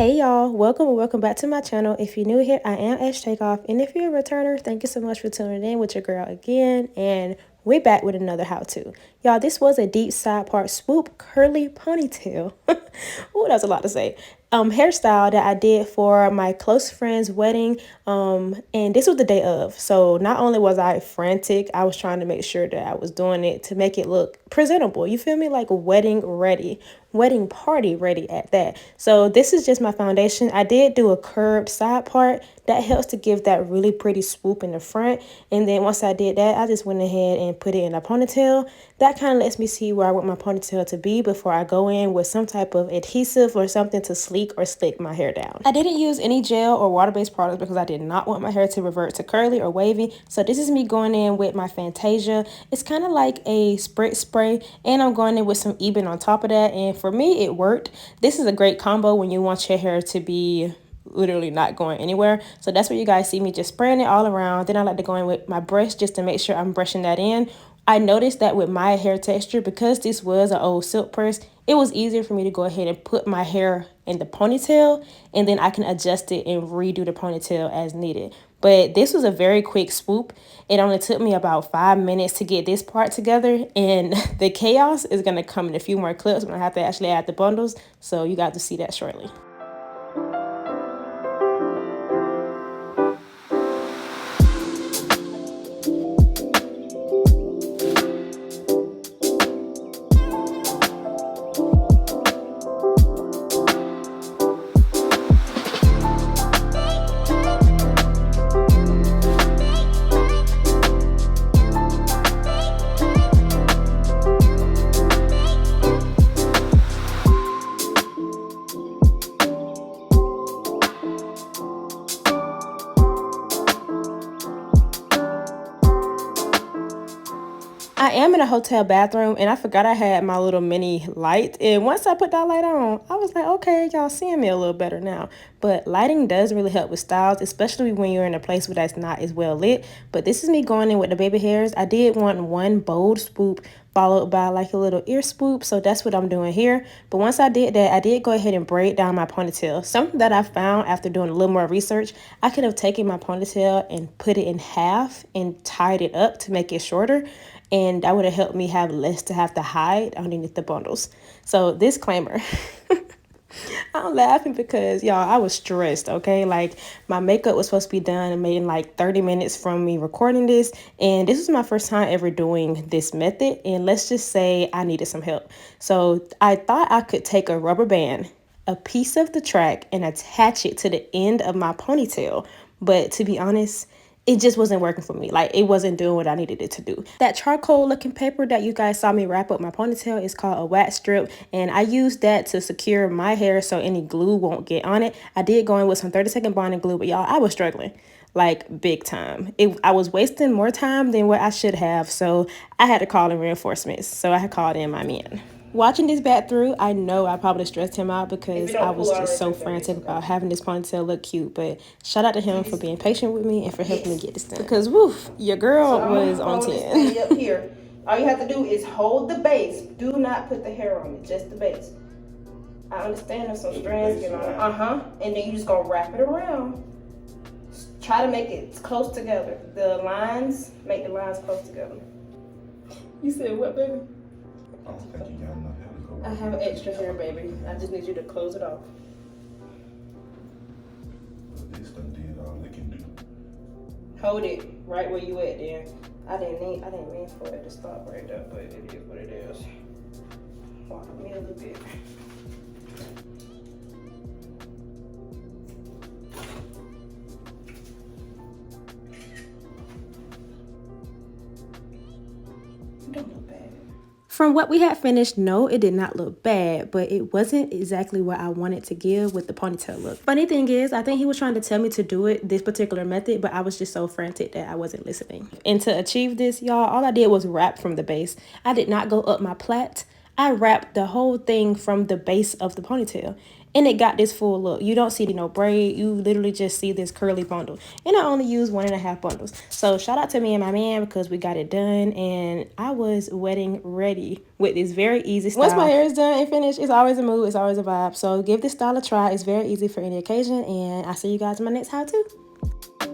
Hey y'all, welcome and welcome back to my channel. If you're new here, I am Ash Takeoff, and if you're a returner, thank you so much for tuning in with your girl again, and we're back with another how-to. Y'all, this was a deep side part swoop curly ponytail. Ooh, that's a lot to say. Hairstyle that I did for my close friend's wedding, and this was the day of. So not only was I frantic, I was trying to make sure that I was doing it to make it look presentable. You feel me? Like wedding ready, wedding party ready at that. So this is just my foundation. I did do a curved side part that helps to give that really pretty swoop in the front, and then once I did that, I just went ahead and put it in a ponytail. That kind of lets me see where I want my ponytail to be before I go in with some type of adhesive or something to sleek or slick my hair down. I didn't use any gel or water-based products because I did not want my hair to revert to curly or wavy. So this is me going in with my Fantasia. It's kind of like a spritz spray, and I'm going in with some Eben on top of that, and for me it worked. This is a great combo when you want your hair to be literally not going anywhere. So that's where you guys see me just spraying it all around. Then I like to go in with my brush just to make sure I'm brushing that in. I noticed that with my hair texture, because this was an old silk press, it was easier for me to go ahead and put my hair in the ponytail, and then I can adjust it and redo the ponytail as needed. But this was a very quick swoop. It only took me about 5 minutes to get this part together, and the chaos is going to come in a few more clips when I have to actually add the bundles, so you got to see that shortly. I am in a hotel bathroom, and I forgot I had my little mini light, and once I put that light on, I was like, okay, y'all seeing me a little better now. But lighting does really help with styles, especially when you're in a place where that's not as well lit. But this is me going in with the baby hairs. I did want one bold swoop followed by like a little ear swoop, so that's what I'm doing here. But once I did that, I did go ahead and braid down my ponytail. Something that I found after doing a little more research, I could have taken my ponytail and put it in half and tied it up to make it shorter, and that would have helped me have less to have to hide underneath the bundles. So disclaimer, I'm laughing because y'all, I was stressed, okay? Like my makeup was supposed to be done and made in like 30 minutes from me recording this, and this was my first time ever doing this method, and let's just say I needed some help. So I thought I could take a rubber band, a piece of the track, and attach it to the end of my ponytail, but to be honest, it just wasn't working for me. Like it wasn't doing what I needed it to do. That charcoal looking paper that you guys saw me wrap up my ponytail is called a wax strip, and I used that to secure my hair so any glue won't get on it. I did go in with some 30-second bonding glue, but y'all, I was struggling like big time. I was wasting more time than what I should have, so I had to call in reinforcements. So I had called in my man. Watching this back through, I know I probably stressed him out because I was just so frantic about having this ponytail look cute. But shout out to him for being patient with me and for helping me get this done. Because woof, your girl was on 10. Up here. All you have to do is hold the base. Do not put the hair on it, just the base. I understand there's some strands get on it. And then you just gonna wrap it around. Try to make it close together. The lines, make the lines close together. You said what, baby? I don't think you got enough hair to go. I have an extra hair, baby. I just need you to close it off. But this done did all it can do. Hold it right where you at there. I didn't mean for it to stop right there, but it is what it is. Walk me a little bit. Don't look bad. From what we had finished, no, it did not look bad, but it wasn't exactly what I wanted to give with the ponytail look. Funny thing is, I think he was trying to tell me to do it this particular method, but I was just so frantic that I wasn't listening. And to achieve this, y'all, all I did was wrap from the base. I did not go up my plait. I wrapped the whole thing from the base of the ponytail. And it got this full look. You don't see no braid. You literally just see this curly bundle. And I only used 1.5 bundles. So shout out to me and my man because we got it done. And I was wedding ready with this very easy style. Once my hair is done and finished, it's always a mood. It's always a vibe. So give this style a try. It's very easy for any occasion. And I'll see you guys in my next how-to.